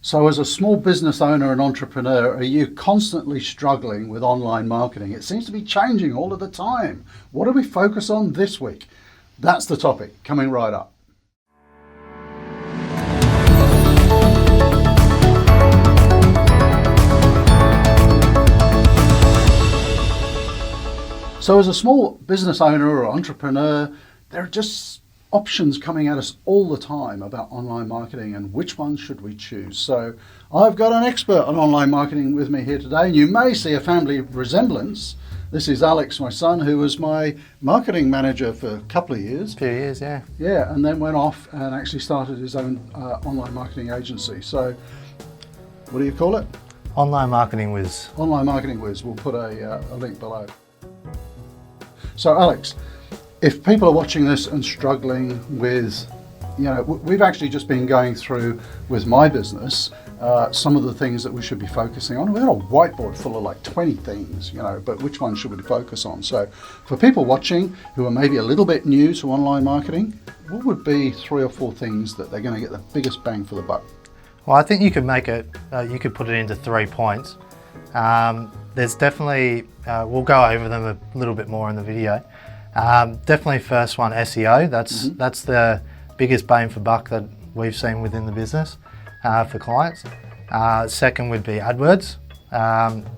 So as a small business owner and entrepreneur, are you constantly struggling with online marketing? It seems to be changing all of the time. What do we focus on this week? That's the topic coming right up. So as a small business owner or entrepreneur, there are just options coming at us all the time about online marketing and which ones should we choose. So I've got an expert on online marketing with me here today, and you may see a family resemblance. This is Alex, my son, who was my marketing manager for a couple of years. A few years, yeah. Yeah, and then went off and actually started his own online marketing agency. So what do you call it? Online Marketing Whiz. Online Marketing Whiz. We'll put a link below. So Alex, if people are watching this and struggling with, we've actually just been going through with my business some of the things that we should be focusing on. We've got a whiteboard full of like 20 things, but which one should we focus on? So for people watching who are maybe a little bit new to online marketing, what would be 3 or 4 things that they're going to get the biggest bang for the buck? Well, I think you could make it, you could put it into 3 points. There's definitely, we'll go over them a little bit more in the video. Definitely first one, SEO. That's the biggest bang for buck that we've seen within the business for clients. Second would be AdWords.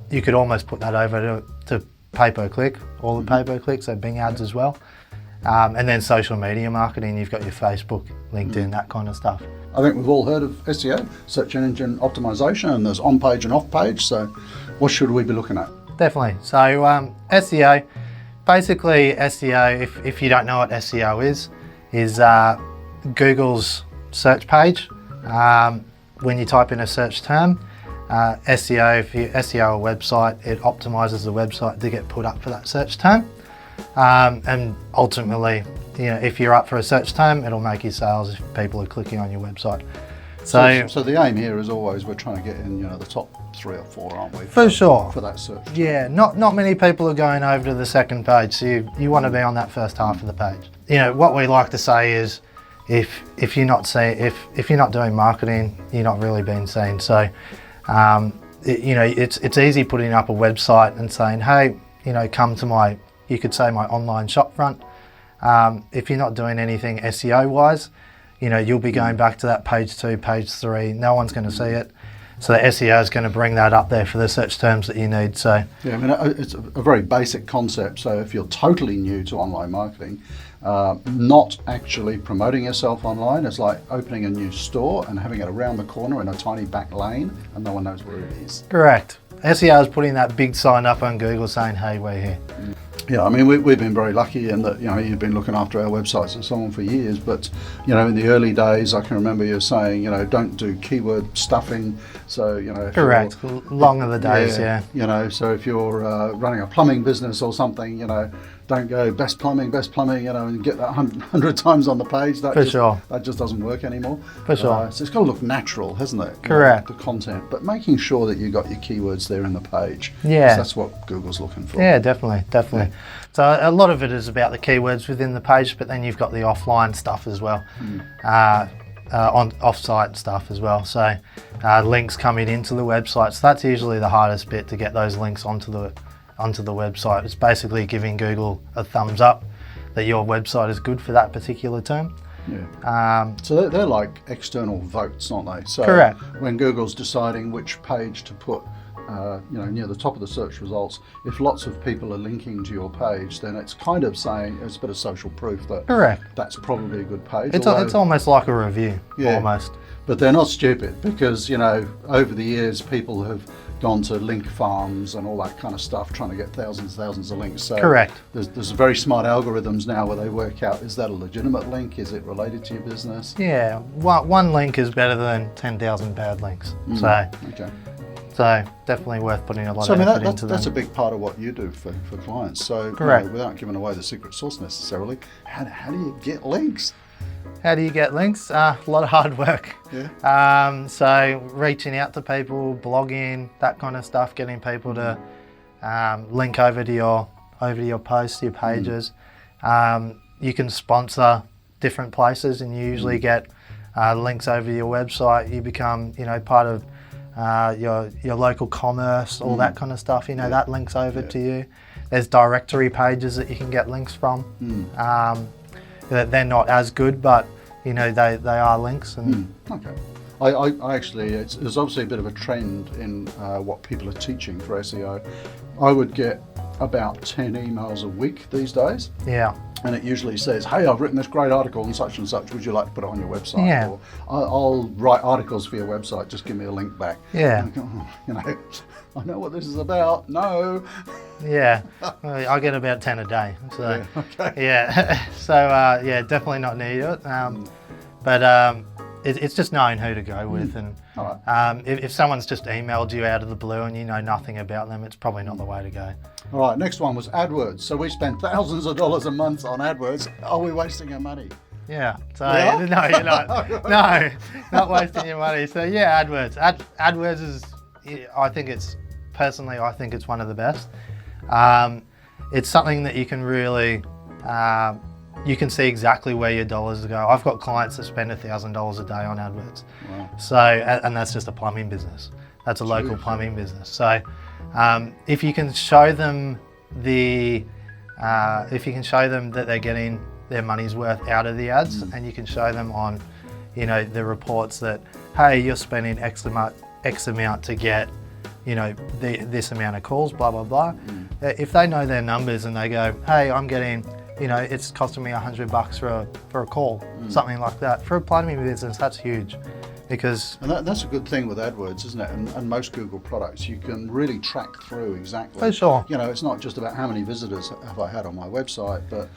You could almost put that over to pay-per-click, all the pay-per-click, so Bing ads as well. And then social media marketing, you've got your Facebook, LinkedIn, that kind of stuff. I think we've all heard of SEO, search engine optimization, and there's on-page and off-page. So what should we be looking at? Definitely. So SEO, basically SEO, if you don't know what SEO is Google's search page. When you type in a search term, SEO, if you SEO a website, it optimizes the website to get put up for that search term. And ultimately, if you're up for a search term, it'll make you sales if people are clicking on your website. So the aim here is always we're trying to get in, the top 3 or 4, aren't we? For sure. For that search. Yeah, not many people are going over to the second page, so you want to be on that first half of the page. What we like to say is, if you're not doing marketing, you're not really being seen. So, it's easy putting up a website and saying, hey, come to my, you could say my online shop front. If you're not doing anything SEO wise, you'll be going back to that page 2, page 3. No one's going to see it. So the SEO is going to bring that up there for the search terms that you need. So yeah, it's a very basic concept. So if you're totally new to online marketing, not actually promoting yourself online is like opening a new store and having it around the corner in a tiny back lane and no one knows where it is. Correct. SEO is putting that big sign up on Google saying, hey, we're here. Yeah, I mean, we've been very lucky in that, you've been looking after our websites and so on for years, but, in the early days, I can remember you saying, don't do keyword stuffing. So, Correct. Long are the days, yeah. So if you're running a plumbing business or something, don't go best plumbing, and get that 100 times on the page. That just doesn't work anymore. For sure. So it's got to look natural, hasn't it? Correct. The content, but making sure that you got your keywords there in the page. Yeah. That's what Google's looking for. Yeah, definitely. Yeah. So a lot of it is about the keywords within the page, but then you've got the offline stuff as well, on off-site stuff as well. So links coming into the website. So that's usually the hardest bit, to get those links onto the website. It's basically giving Google a thumbs up that your website is good for that particular term. Yeah. So they're like external votes, aren't they? So correct. When Google's deciding which page to put, near the top of the search results, if lots of people are linking to your page, then it's kind of saying it's a bit of social proof that correct. That's probably a good page. It's almost like a review, almost. But they're not stupid, because over the years people have gone to link farms and all that kind of stuff, trying to get thousands of links. So correct. There's very smart algorithms now where they work out, is that a legitimate link? Is it related to your business? Yeah, one link is better than 10,000 bad links. So definitely worth putting a lot of effort into them. That's a big part of what you do for clients. So correct. Without giving away the secret sauce necessarily, how do you get links? How do you get links? A lot of hard work. Yeah. So reaching out to people, blogging, that kind of stuff, getting people to link over to your posts, your pages. You can sponsor different places, and you usually get links over to your website. You become, part of your local commerce, all that kind of stuff. That links over to you. There's directory pages that you can get links from. They're not as good, but they are links. And Okay. I actually, there's obviously a bit of a trend in what people are teaching for SEO. I would get about 10 emails a week these days. Yeah. And it usually says, hey, I've written this great article on such and such, would you like to put it on your website? Yeah. Or I'll write articles for your website, just give me a link back. Yeah. And I go, I know what this is about. No. Yeah, I get about 10 a day. So, Yeah, okay. yeah. So, definitely not needed. But it's just knowing who to go with. And All right. if someone's just emailed you out of the blue and you know nothing about them, it's probably not the way to go. All right, next one was AdWords. So we spend thousands of dollars a month on AdWords. Are we wasting our money? Yeah, so Yeah? no, you're not. No, not wasting your money. So yeah, AdWords. AdWords is, I think it's one of the best. It's something that you can really, you can see exactly where your dollars go. I've got clients that spend $1,000 a day on AdWords. Wow. So, and that's just a plumbing business. That's a local plumbing business. So, if you can show them that they're getting their money's worth out of the ads, and you can show them on, the reports that, hey, you're spending X amount to get, this amount of calls, blah, blah, blah. If they know their numbers and they go, hey, I'm getting, it's costing me $100 for a call, something like that. For a plumbing business, that's huge. Because that's a good thing with AdWords, isn't it? And most Google products, you can really track through exactly. For sure. It's not just about how many visitors have I had on my website, but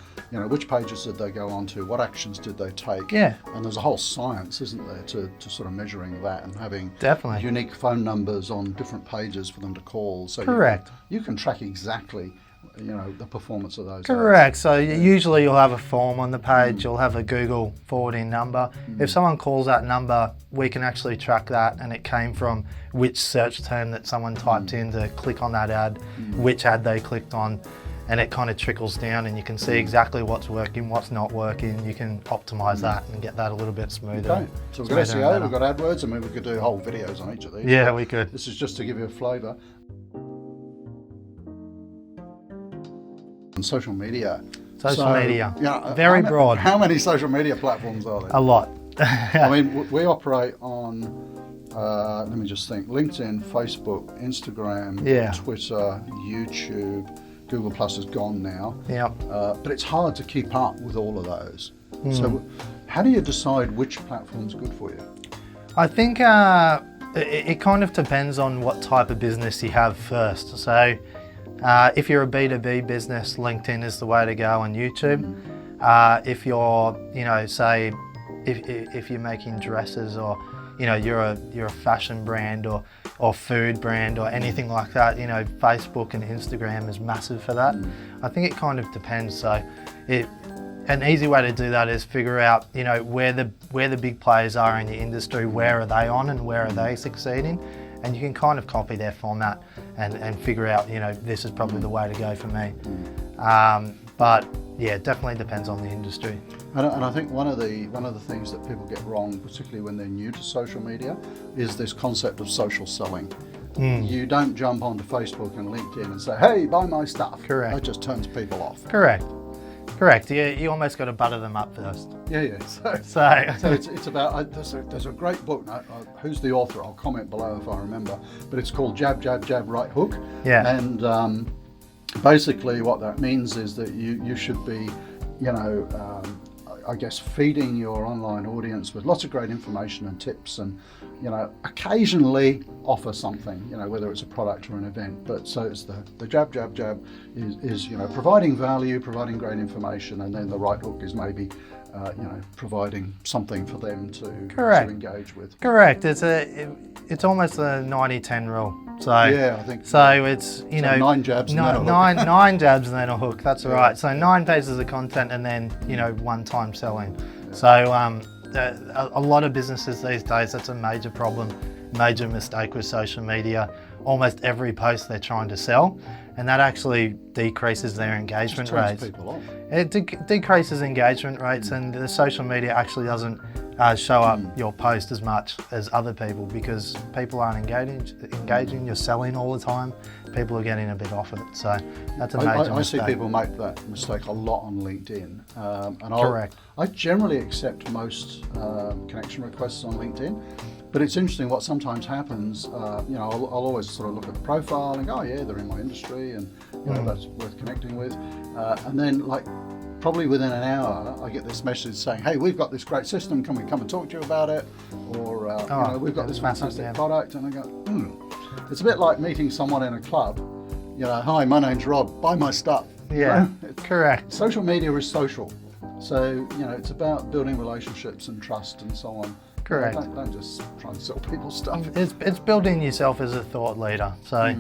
which pages did they go onto, what actions did they take? Yeah. And there's a whole science, isn't there, to sort of measuring that and having Definitely. unique phone numbers on different pages for them to call. So Correct. You can track exactly the performance of those. Correct. So usually you'll have a form on the page, you'll have a Google forwarding number. If someone calls that number, we can actually track that, and it came from which search term that someone typed in to click on that ad, which ad they clicked on, and it kind of trickles down, and you can see exactly what's working, what's not working. You can optimize that and get that a little bit smoother. Okay. So we've got SEO, we've got AdWords, and we could do whole videos on each of these. Yeah, we could. This is just to give you a flavour. And social media. Social media. Yeah, Very broad. How many social media platforms are there? A lot. I mean, we operate on, let me just think, LinkedIn, Facebook, Instagram, Twitter, YouTube, Google Plus is gone now. Yeah. But it's hard to keep up with all of those. So how do you decide which platform's good for you? I think it kind of depends on what type of business you have first. So if you're a B2B business, LinkedIn is the way to go on YouTube. If you're, say, if you're making dresses, or you're a fashion brand or food brand or anything like that, Facebook and Instagram is massive for that. I think it kind of depends. So an easy way to do that is figure out where the big players are in your industry, where are they on and where are they succeeding, and you can kind of copy their format and figure out this is probably the way to go for me. But yeah, it definitely depends on the industry. And I think one of the things that people get wrong, particularly when they're new to social media, is this concept of social selling. You don't jump onto Facebook and LinkedIn and say, hey, buy my stuff. Correct. That just turns people off. Correct. You almost got to butter them up first. Yeah. So it's about, there's a great book, who's the author? I'll comment below if I remember, but it's called Jab, Jab, Jab, Right Hook. Yeah. And basically what that means is that you should be, I guess, feeding your online audience with lots of great information and tips, and occasionally offer something, whether it's a product or an event. But so it's the jab, jab, jab is providing value, providing great information, and then the right hook is maybe providing something for them to engage with. Correct. It's almost a 90-10 rule. So yeah, I think so. It's 9 jabs and then a hook. nine jabs and then a hook. That's right. So 9 pages of content and then one-time selling. Yeah. So a lot of businesses these days, that's a major problem, major mistake with social media. Almost every post they're trying to sell, and that actually decreases their engagement rates. People off. It decreases engagement rates, and the social media actually doesn't show up your post as much as other people, because people aren't engaging. You're selling all the time. People are getting a bit off of it. So that's a major mistake. I see people make that mistake a lot on LinkedIn. And Correct. I generally accept most connection requests on LinkedIn. But it's interesting what sometimes happens. I'll always sort of look at the profile and go, oh yeah, they're in my industry, and that's worth connecting with. And then, like, probably within an hour, I get this message saying, hey, we've got this great system, can we come and talk to you about it? Or we've got this fantastic product. And I go, It's a bit like meeting someone in a club. Hi, my name's Rob, buy my stuff. Yeah, correct. Social media is social. So, it's about building relationships and trust and so on. Correct. Don't just try and sell people stuff. It's building yourself as a thought leader. So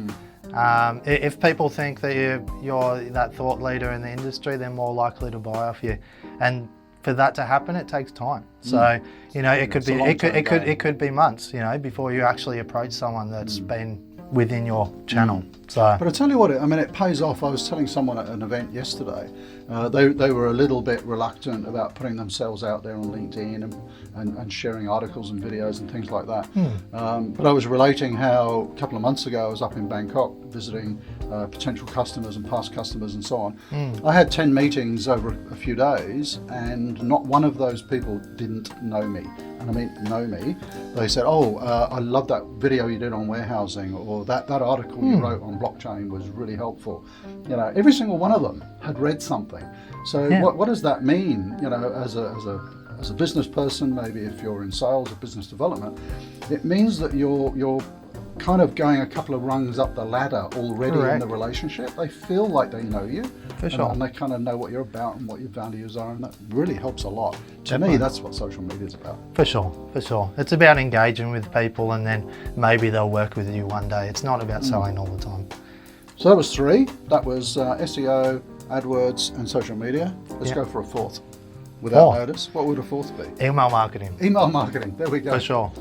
if people think that you're that thought leader in the industry, they're more likely to buy off you. And for that to happen, it takes time. So it could be months, before you actually approach someone that's been within your channel. So, but I tell you what, it pays off. I was telling someone at an event yesterday. They were a little bit reluctant about putting themselves out there on LinkedIn and sharing articles and videos and things like that. But I was relating how a couple of months ago I was up in Bangkok visiting potential customers and past customers and so on. I had 10 meetings over a few days, and not one of those people didn't know me. And I mean know me. They said, I love that video you did on warehousing, or that article you wrote on blockchain was really helpful. Every single one of them had read something. So what does that mean? As a business person, maybe if you're in sales or business development, it means that you're kind of going a couple of rungs up the ladder already in the relationship. They feel like they know you, and they kind of know what you're about and what your values are, and that really helps a lot. To me, that's what social media is about. For sure. It's about engaging with people, and then maybe they'll work with you one day. It's not about selling all the time. So that was 3. That was SEO, AdWords, and social media. Let's go for a 4th. Without notice, what would a 4th be? Email marketing. Email marketing. There we go. For sure.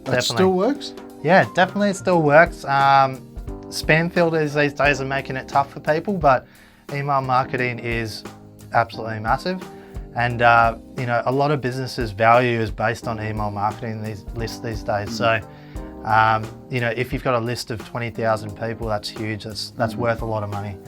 That still works? Yeah, definitely it still works. Spam filters these days are making it tough for people, but email marketing is absolutely massive. And a lot of businesses' value is based on email marketing lists these days. So if you've got a list of 20,000 people, that's huge. That's worth a lot of money,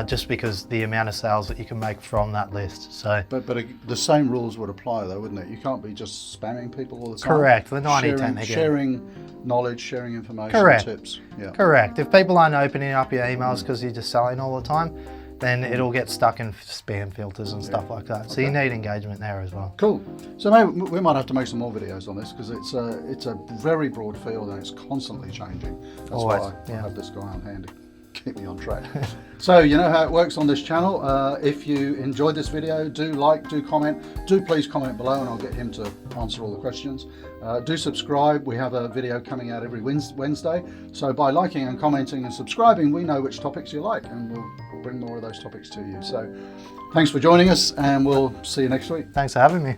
just because the amount of sales that you can make from that list. So, but the same rules would apply, though, wouldn't it? You can't be just spamming people all the time. Correct. The 90-10 again. Sharing knowledge, sharing information, tips. Yeah. Correct. If people aren't opening up your emails because you're just selling all the time, then it'll get stuck in spam filters and stuff like that. So you need engagement there as well. Cool. So maybe we might have to make some more videos on this, because it's a very broad field and it's constantly changing. That's why I have this guy on hand to keep me on track. So you know how it works on this channel. If you enjoyed this video, do like, do comment. Do please comment below, and I'll get him to answer all the questions. Do subscribe. We have a video coming out every Wednesday. So by liking and commenting and subscribing, we know which topics you like, and we'll bring more of those topics to you. So thanks for joining us, and we'll see you next week. Thanks for having me.